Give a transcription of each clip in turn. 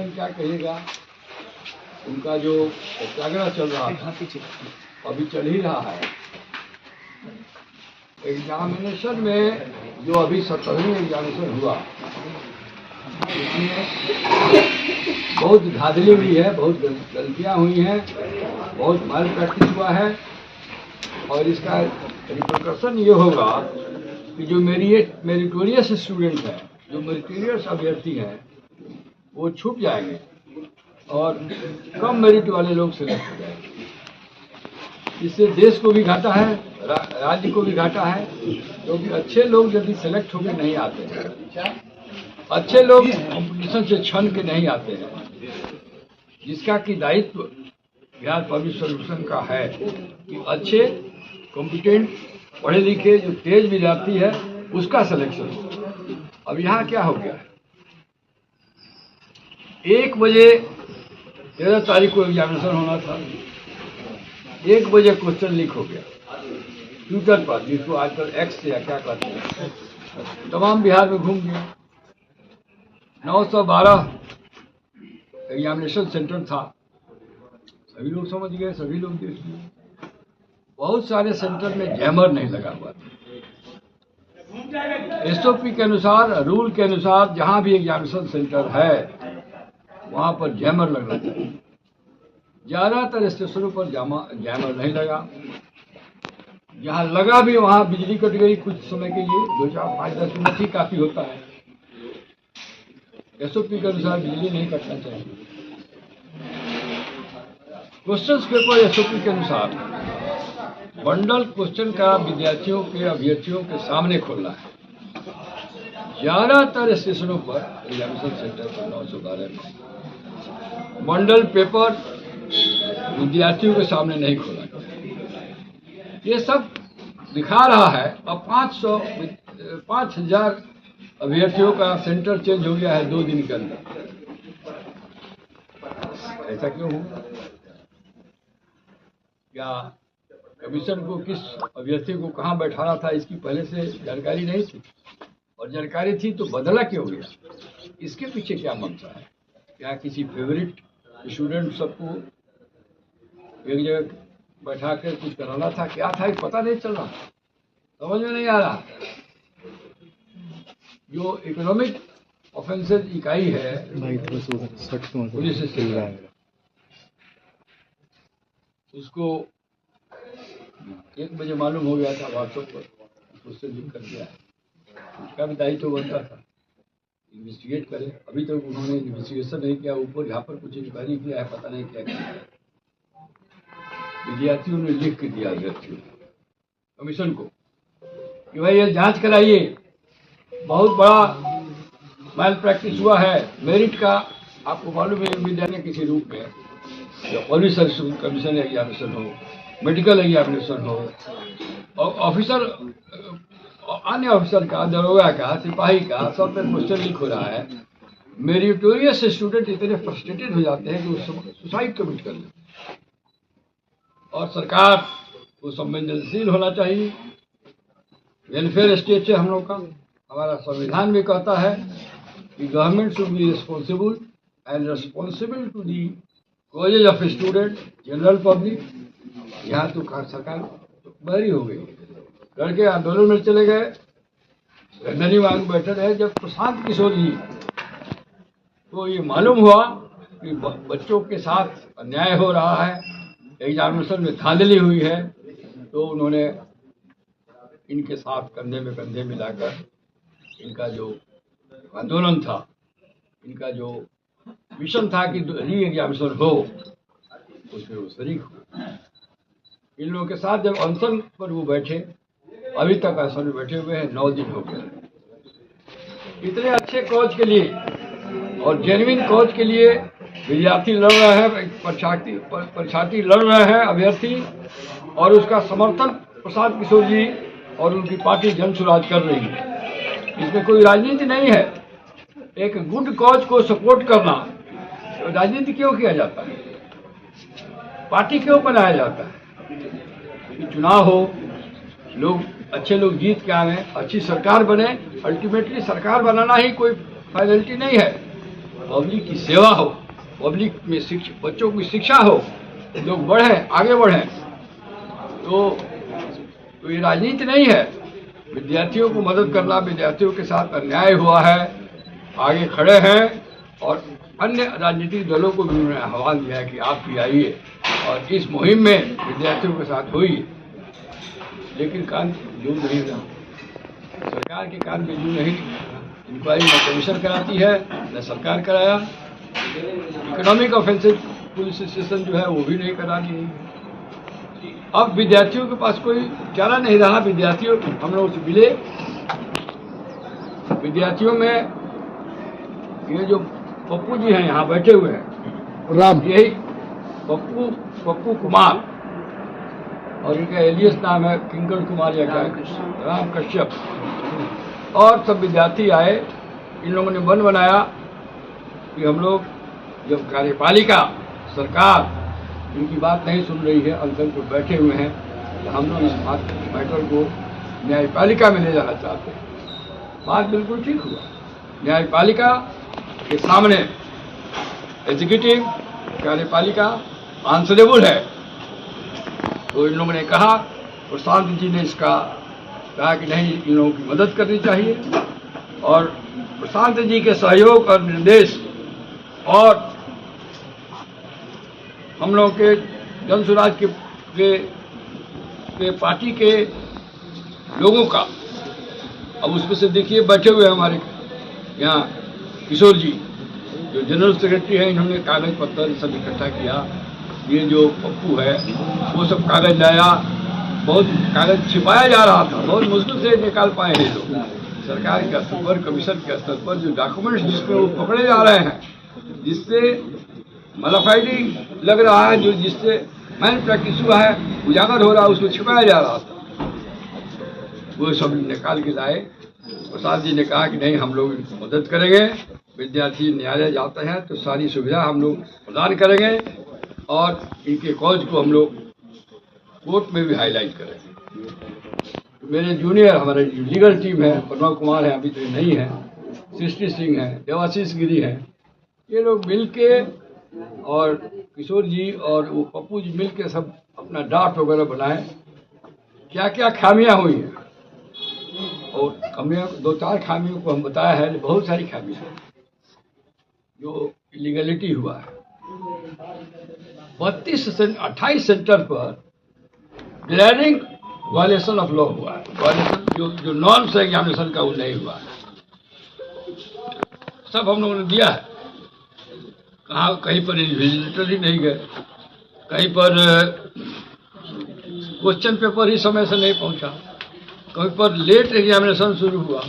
Examination क्या कहिएगा, उनका जो सत्याग्रह चल रहा था अभी चल ही रहा है। एग्जामिनेशन में जो अभी 17वीं एग्जामिनेशन हुआ उसमें बहुत धांधली हुई है, बहुत गलतियां हुई हैं, बहुत माल प्रैक्टिस हुआ है और इसका रिपरकशन ये होगा कि जो मेरिटोरियस स्टूडेंट हैं, जो मेरिटोरियस अभ्यर्थी हैं वो छूट जाएंगे और कम मेरिट वाले लोग सिलेक्ट हो जाएंगे। इससे देश को भी घाटा है, राज्य को भी घाटा है, क्योंकि अच्छे लोग यदि सिलेक्ट होकर नहीं आते हैं, अच्छे लोग कॉम्पिटिशन से छन के नहीं आते हैं, जिसका कि दायित्व बिहार पब्लिक सर्विस का है कि अच्छे कॉम्पिटेंट पढ़े लिखे जो तेज विद्यार्थी है उसका सिलेक्शन हो। अब यहाँ क्या हो गया है, 1 बजे 13 तारीख को एग्जामिनेशन होना था, 1 बजे क्वेश्चन लीक हो गया ट्विटर पर, जिसको आजकल एक्स या क्या कहते हैं, तमाम बिहार में घूम गया। 912 एग्जामिनेशन सेंटर था, सभी लोग समझ गए, सभी लोग देख लिए। बहुत सारे सेंटर में जैमर नहीं लगा हुआ था। एसओपी के अनुसार, रूल के अनुसार जहां भी एग्जामिनेशन सेंटर है वहां पर जैमर लगना चाहिए। ज्यादातर स्टेशनों पर जैमर नहीं लगा, जहां लगा भी वहां बिजली कट गई कुछ समय के लिए, 2-4-5-10 मिनट ही काफी होता है। एसओपी के अनुसार बिजली नहीं कटना चाहिए। क्वेश्चन पेपर एसओपी के अनुसार बंडल क्वेश्चन का विद्यार्थियों के अभ्यर्थियों के सामने खोलना है। ज्यादातर स्टेशनों पर एग्जामिनेशन सेंटर पर 912 में बंडल पेपर विद्यार्थियों के सामने नहीं खोला गया। ये सब दिखा रहा है। अब 5000 अभ्यर्थियों का सेंटर चेंज हो गया है 2 दिन के अंदर। ऐसा क्यों हुआ? क्या कमीशन को किस अभ्यर्थी को कहां बैठाना था इसकी पहले से जानकारी नहीं थी? और जानकारी थी तो बदला क्यों गया? इसके पीछे क्या मंशा है? क्या किसी फेवरेट स्टूडेंट सबको एक जगह बैठा कर कुछ कराना था? क्या था ये पता नहीं चल रहा, समझ में नहीं आ रहा। जो इकोनॉमिक ऑफेंसेज इकाई है पुलिस स्टेशन, उसको 1 बजे मालूम हो गया था व्हाट्सएप पर, उससे लिंक कर दिया है। उसका भी दायित्व बनता था इन्वेस्टिगेट करे। अभी तक उन्होंने इन्वेस्टिगेशन नहीं किया, ऊपर यहाँ पर कुछ इंक्वायरी किया है, पता नहीं क्या किया है। विद्यार्थियों ने लिख के दिया अभ्यर्थियों कमीशन को कि भाई ये जांच कराइए, बहुत बड़ा मैल प्रैक्टिस हुआ है। मेरिट का आपको मालूम है, विद्यार्थी किसी रूप में पुलिस कमीशन एग्जामिनेशन हो, मेडिकल एग्जामिनेशन हो, और ऑफिसर अन्य ऑफिसर का, दरोगा का, सिपाही का, सब में क्वेश्चन लीक हो रहा है। मेरिटोरियस स्टूडेंट इतने फ्रस्ट्रेटेड हो जाते हैं कि वो सुसाइड कमिट कर लेते हैं। और सरकार को संवेदनशील होना चाहिए। वेलफेयर स्टेट है हम लोग का, हमारा संविधान भी कहता है कि government should be responsible and responsible to the causes of student general public. यहाँ तो सरकार बहरी हो गई, लड़के आंदोलन में चले गए, धनी मांग बैठे रहे। जब प्रशांत किशोर जी को ये मालूम हुआ कि बच्चों के साथ अन्याय हो रहा है, एग्जामिनेशन में धांधली हुई है, तो उन्होंने इनके साथ कंधे में कंधे मिलाकर इनका जो आंदोलन था, इनका जो मिशन था कि री एग्जामिनेशन हो, उसमें वो शरीक हो। इन लोगों के साथ जब अनशन पर वो बैठे, अभी तक अनशन में बैठे हुए हैं, 9 दिन हो गए। इतने अच्छे कोच के लिए और जेन्युइन कोच के लिए विद्यार्थी लड़ रहे हैं, परीक्षार्थी लड़ रहे हैं, अभ्यर्थी, और उसका समर्थन प्रशांत किशोर जी और उनकी पार्टी जन सुराज कर रही है। इसमें कोई राजनीति नहीं है। एक गुड कॉज को सपोर्ट करना, तो राजनीति क्यों किया जाता है? पार्टी क्यों बनाया जाता है? कि चुनाव हो, लोग अच्छे लोग जीत के आए, अच्छी सरकार बने। अल्टीमेटली सरकार बनाना ही कोई फाइनलिटी नहीं है। पब्लिक की सेवा हो, पब्लिक में बच्चों की शिक्षा हो, लोग बढ़ें, आगे बढ़ें। तो ये राजनीति नहीं है। विद्यार्थियों को मदद करना, विद्यार्थियों के साथ अन्याय हुआ है, आगे खड़े हैं और अन्य राजनीतिक दलों को भी उन्होंने आह्वान दिया है कि आप भी आइए और इस मुहिम में विद्यार्थियों के साथ होइए। लेकिन कान जू नहीं रहा, सरकार के कान में जू नहीं। इंक्वायरी न कमीशन कराती है न सरकार कराया। इकोनॉमिक ऑफेंसिव पुलिस स्टेशन जो है वो भी नहीं करा रही। अब विद्यार्थियों के पास कोई चारा नहीं रहा। विद्यार्थियों हम लोग से मिले, विद्यार्थियों में ये जो पप्पू जी हैं यहाँ बैठे हुए हैं, राम, यही पप्पू कुमार और इनका एलियस नाम है किंकर कुमार या क्या, राम कश्यप, और सब विद्यार्थी आए। इन लोगों ने मन बनाया कि हम लोग जब कार्यपालिका सरकार इनकी बात नहीं सुन रही है, अनशन पर बैठे हुए हैं, तो हम लोग इस मैटर को न्यायपालिका में ले जाना चाहते हैं। बात बिल्कुल ठीक हुआ। न्यायपालिका के सामने एग्जीक्यूटिव कार्यपालिका आंसरेबल है। तो इन लोगों ने कहा, प्रशांत जी ने इसका कहा कि नहीं, इन लोगों की मदद करनी चाहिए और प्रशांत जी के सहयोग और निर्देश और हम लोग के जन स्वराज के पार्टी के लोगों का, अब उसमें से देखिए बैठे हुए हमारे यहाँ किशोर जी जो जनरल सेक्रेटरी हैं, इन्होंने कागज पत्तर सब इकट्ठा किया। ये जो पप्पू है वो सब कागज लाया, बहुत कागज छिपाया जा रहा था, बहुत मुश्किल से निकाल पाए हैं लोग। सरकार के स्तर पर, कमीशन के स्तर पर जो डॉक्यूमेंट्स जिसमें वो पकड़े जा रहे हैं, जिससे मलाफाइडिंग लग रहा है, जो जिससे मैन प्रैक्टिस हुआ है, उजागर हो रहा है, उसको छिपाया जा रहा था, वो सब निकाल के लाए। प्रसाद जी ने कहा कि नहीं, हम लोग इनको मदद करेंगे। विद्यार्थी न्यायालय जाते हैं तो सारी सुविधा हम लोग प्रदान करेंगे और इनके कॉज को हम लोग कोर्ट में भी हाईलाइट करेंगे। मेरे जूनियर हमारे लीगल टीम है, प्रणव कुमार है, अभी तो नहीं है, सृष्टि सिंह है, देवाशीष गिरी है, ये लोग मिल के और किशोर जी और वो पप्पू जी मिल के सब अपना ड्राफ्ट वगैरह बनाए। क्या क्या खामियां हुई हैं और खामियां, 2-4 खामियों को हम बताया है, बहुत सारी खामियां जो इलीगलिटी हुआ है। 28 सेंटर पर ग्लैरिंग वायलेशन ऑफ लॉ हुआ है। वायलेशन जो नॉर्म्स है एग्जामिनेशन का, वो नहीं हुआ है। सब हम लोगों ने दिया है। कहाँ कहीं पर इन्विजिलेटर ही नहीं गए, कहीं पर क्वेश्चन पेपर ही समय से नहीं पहुंचा, कहीं पर लेट एग्जामिनेशन शुरू हुआ,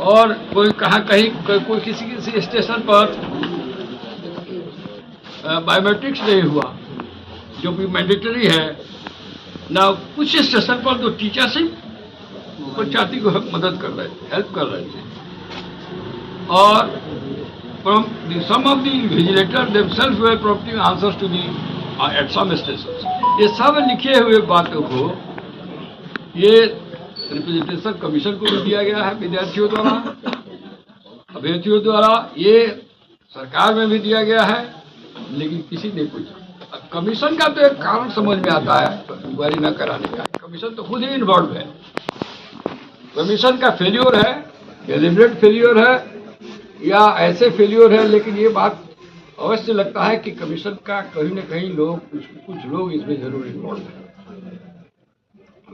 और कोई कहाँ कहीं कोई किसी स्टेशन पर बायोमेट्रिक्स नहीं हुआ जो कि मैंडेटरी है ना। कुछ स्टेशन पर तो टीचर्स ही छात्री को मदद कर रहे थे, हेल्प कर रहे थे, और from some of the invigilators themselves were prompting answers to the at some stations. ये सब लिखे हुए बातों को ये रिप्रेजेंटेशन कमीशन को भी दिया गया है विद्यार्थियों द्वारा, अभ्यर्थियों द्वारा, ये सरकार में भी दिया गया है, लेकिन किसी ने कुछ। कमीशन का तो एक कारण समझ में आता है इंक्वायरी न कराने का। कमीशन तो खुद ही इन्वॉल्व है। कमीशन का फेल्योर है, डेलिब्रेट फेल्योर है या ऐसे फेल्योर है, लेकिन ये बात अवश्य लगता है कि कमीशन का कहीं न कहीं कुछ लोग इसमें जरूर इन्वॉल्व है।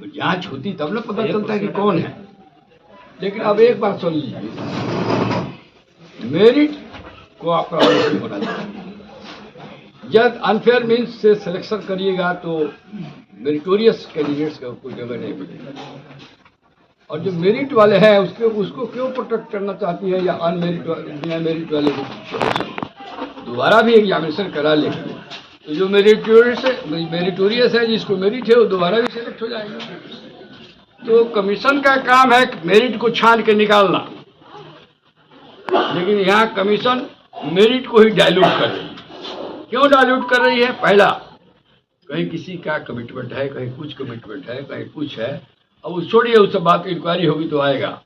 जांच होती तब ना पता चलता है कि कौन है। लेकिन अब एक बात सुन लीजिए, मेरिट को आपका अवश्य होना चाहिए। जब अनफेयर मीन्स से सिलेक्शन करिएगा तो मेरिटोरियस कैंडिडेट्स का कोई जगह नहीं मिलेगा, और जो मेरिट वाले हैं उसको क्यों प्रोटेक्ट करना चाहती है, या बिना मेरिट वाले को दोबारा भी एग्जामिनेशन करा लेंगे तो जो मेरिटोरियस है, जिसको मेरिट है, वो दोबारा भी सिलेक्ट हो जाएगा। तो कमीशन का काम है मेरिट को छान के निकालना, लेकिन यहाँ कमीशन मेरिट को ही डायल्यूट कर रही है। क्यों डायल्यूट कर रही है? पहला, कहीं किसी का कमिटमेंट है, कहीं कुछ कमिटमेंट है, कहीं कुछ है। अब उस छोड़िए, उस सब बात की इंक्वायरी होगी तो आएगा,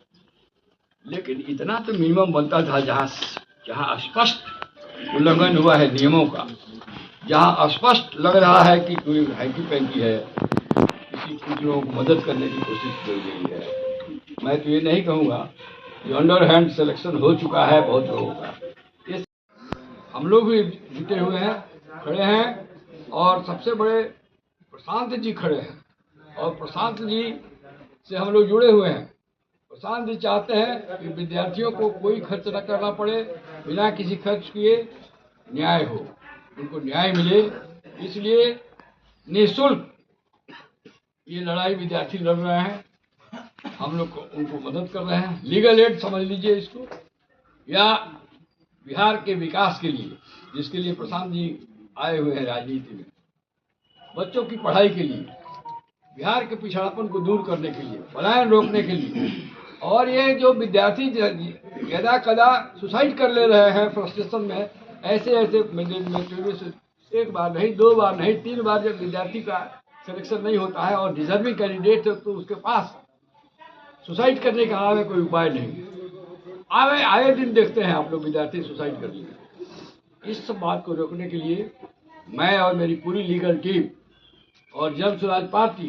लेकिन इतना तो मिनिमम बनता था जहाँ जहाँ स्पष्ट उल्लंघन हुआ है नियमों का, जहाँ स्पष्ट लग रहा है कि कोई हैंकी पैंकी है, किसी कुछ लोगों को मदद करने की कोशिश की गई है, मैं तो ये नहीं कहूँगा कि अंडर हैंड सिलेक्शन हो चुका है बहुत लोगों का। ये हम लोग भी जुटे हुए हैं, खड़े हैं, और सबसे बड़े प्रशांत जी खड़े हैं, और प्रशांत जी से हम लोग जुड़े हुए हैं। प्रशांत जी चाहते हैं कि विद्यार्थियों को कोई खर्च न करना पड़े, बिना किसी खर्च किए न्याय हो, उनको न्याय मिले, इसलिए निःशुल्क ये लड़ाई विद्यार्थी लड़ रहे हैं। हम लोग उनको मदद कर रहे हैं, लीगल एड समझ लीजिए इसको, या बिहार के विकास के लिए, जिसके लिए प्रशांत जी आए हुए हैं राजनीति में, बच्चों की पढ़ाई के लिए, बिहार के पिछड़ापन को दूर करने के लिए, पलायन रोकने के लिए। और ये जो विद्यार्थी यदा कदा सुसाइड कर ले रहे हैं फ्रस्ट्रेशन में, ऐसे एक बार नहीं, 2 बार नहीं, 3 बार जब विद्यार्थी का सिलेक्शन नहीं होता है और डिजर्विंग कैंडिडेट है, तो उसके पास सुसाइड करने का आगे कोई उपाय नहीं। आए दिन देखते हैं आप लोग विद्यार्थी सुसाइड कर लिए। इस सब बात को रोकने के लिए मैं और मेरी पूरी लीगल टीम और जन स्वराज पार्टी,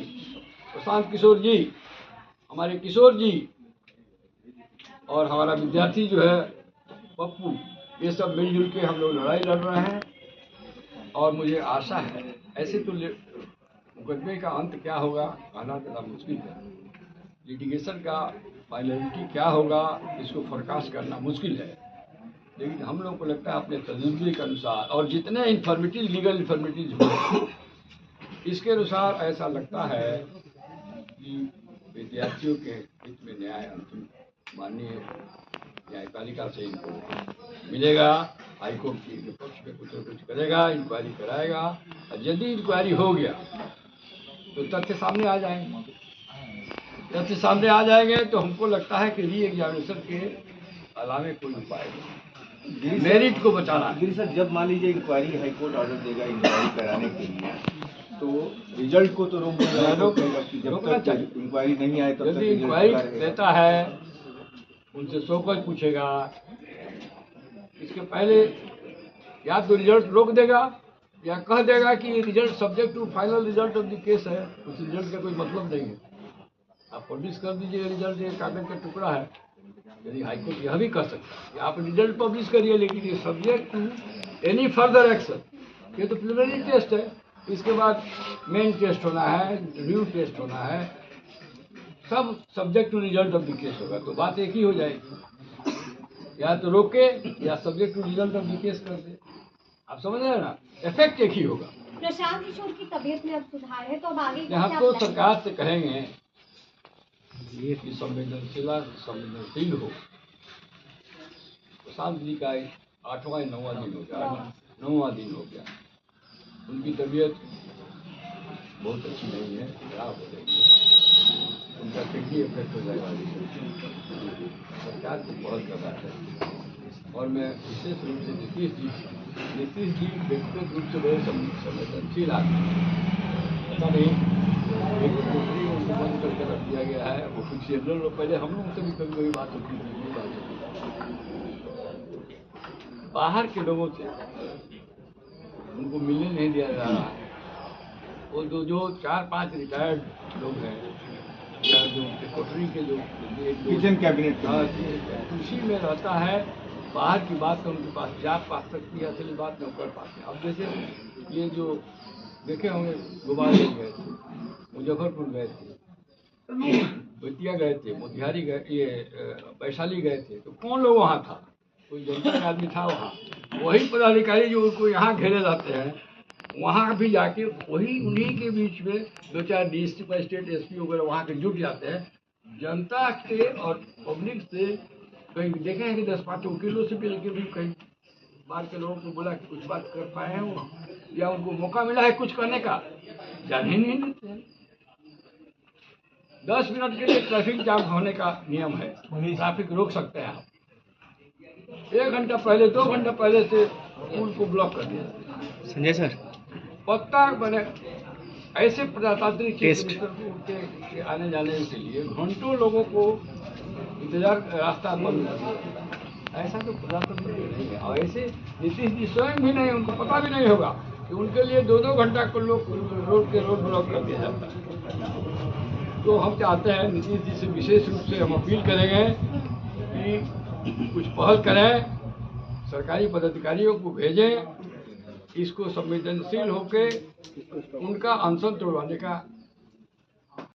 प्रशांत किशोर जी, हमारे किशोर जी, और हमारा विद्यार्थी जो है पप्पू, ये सब मिलजुल के हम लोग लड़ाई लड़ रहे हैं। और मुझे आशा है, ऐसे तो मुकदमे का अंत क्या होगा कहना ज़रा मुश्किल है, लिटिगेशन का फाइनलिटी क्या होगा इसको फोरकास्ट करना मुश्किल है, लेकिन हम लोग को लगता है अपने तजुर्बे के अनुसार और जितने इन्फॉर्मेटिव लीगल इन्फॉर्मेटिव हुए, इसके अनुसार ऐसा लगता है कि विद्यार्थियों के हित में न्याय अंतिम माननीय न्यायपालिका से इनको मिलेगा। हाईकोर्ट के पक्ष में कुछ न कुछ करेगा, इंक्वायरी कराएगा, और यदि इंक्वायरी हो गया तो तथ्य सामने आ जाएंगे। तथ्य सामने आ जाएंगे तो हमको लगता है कि री एग्जामिनेशन के अलावे कोई उपाय नहीं, मेरिट को बचाना है। सर, जब मान लीजिए इंक्वायरी हाईकोर्ट ऑर्डर देगा इंक्वायरी कराने के लिए, तो रिजल्ट को तो रोकना चाहिए। इंक्वायरी नहीं आए तब यदि इंक्वायरी देता है, उनसे शोकज पूछेगा, इसके पहले या तो रिजल्ट रोक देगा या कह देगा कि result subject to final result of the case है, उस रिजल्ट का कोई मतलब नहीं है, आप पब्लिश कर दीजिए रिजल्ट, ये कागज का टुकड़ा है। यदि हाईकोर्ट यह भी कह सकता है कि आप रिजल्ट पब्लिश करिए, लेकिन ये subject to any further action, ये तो प्रिलिमिनरी टेस्ट है, इसके बाद मेन टेस्ट होना है, रिव्यू टेस्ट होना है, सब subject to result of the case होगा, तो बात एक ही हो जाएगी, या तो रोके या subject to result of the case कर दे। आप समझ रहे हैं ना, इफेक्ट एक ही होगा। प्रशांत किशोर की तबीयत में अब सुधार है, तो अब आगे हम तो सरकार से कहेंगे कि संवेदनशील हो। प्रशांत जी का 8वां या 9वां दिन हो गया, 9वां दिन हो गया, उनकी तबीयत बहुत अच्छी नहीं है, खराब हो रही है, उनका किडनी इफेक्ट हो जाएगा। सरकार को बहुत करना है, और मैं विशेष रूप से नीतीश जी व्यक्तिगत रूप से बड़े संवेदनशील आदमी, पता नहीं एक नौकरी उनको बंद करके रख दिया गया है, वो कुछ जनरल लोग, पहले हम लोग से भी कभी कभी बात होती थी, बाहर के लोगों से उनको मिलने नहीं दिया जा रहा है। वो जो 4-5 रिटायर्ड लोग हैं, या जो कोटरी के जो किचन कैबिनेट कृषि में रहता है, बाहर की बात तो उनके पास जा पा सकती है, असली बात नहीं कर पाते। अब जैसे ये जो देखे होंगे, गोपालगंज गए थे, मुजफ्फरपुर गए थे, बेतिया गए थे, मोतिहारी गए, ये वैशाली गए थे, तो कौन लोग वहाँ था? कोई जनता का आदमी था वहाँ? वही पदाधिकारी जो उनको यहाँ घेरे जाते हैं, वहाँ भी जाके वही उन्हीं के बीच में 2-4 डीएसपी मजिस्ट्रेट एसपी वगैरह वहाँ के जुट जाते हैं, जनता के और पब्लिक से। कहीं देखे हैं कि 10-5 वकीलों से भी लेके भी कहीं बाहर के लोगों को बोला कि कुछ बात कर पाए हैं वो, या उनको मौका मिला है कुछ करने का, जान ही नहीं देते हैं। 10 मिनट के लिए ट्रैफिक जाम होने का नियम है, ट्रैफिक रोक सकते हैं आप, 1 घंटा पहले 2 घंटा पहले से पुल को ब्लॉक कर दिया। संजय सर, पत्ता बने ऐसे प्रजातांत्रिक क्षेत्र के आने जाने के लिए घंटों लोगों को इंतजार, रास्ता बंद कर दिया। ऐसा तो प्रजातंत्र में नहीं है। और ऐसे नीतीश जी स्वयं भी नहीं, उनको पता भी नहीं होगा कि उनके लिए 2-2 घंटा को लोग रोड ब्लॉक कर दिया जाता है। तो हम चाहते हैं नीतीश जी से विशेष रूप से हम अपील करेंगे कि कुछ पहल करें, सरकारी पदाधिकारियों को भेजें, इसको संवेदनशील होकर उनका अनशन तोड़वाने का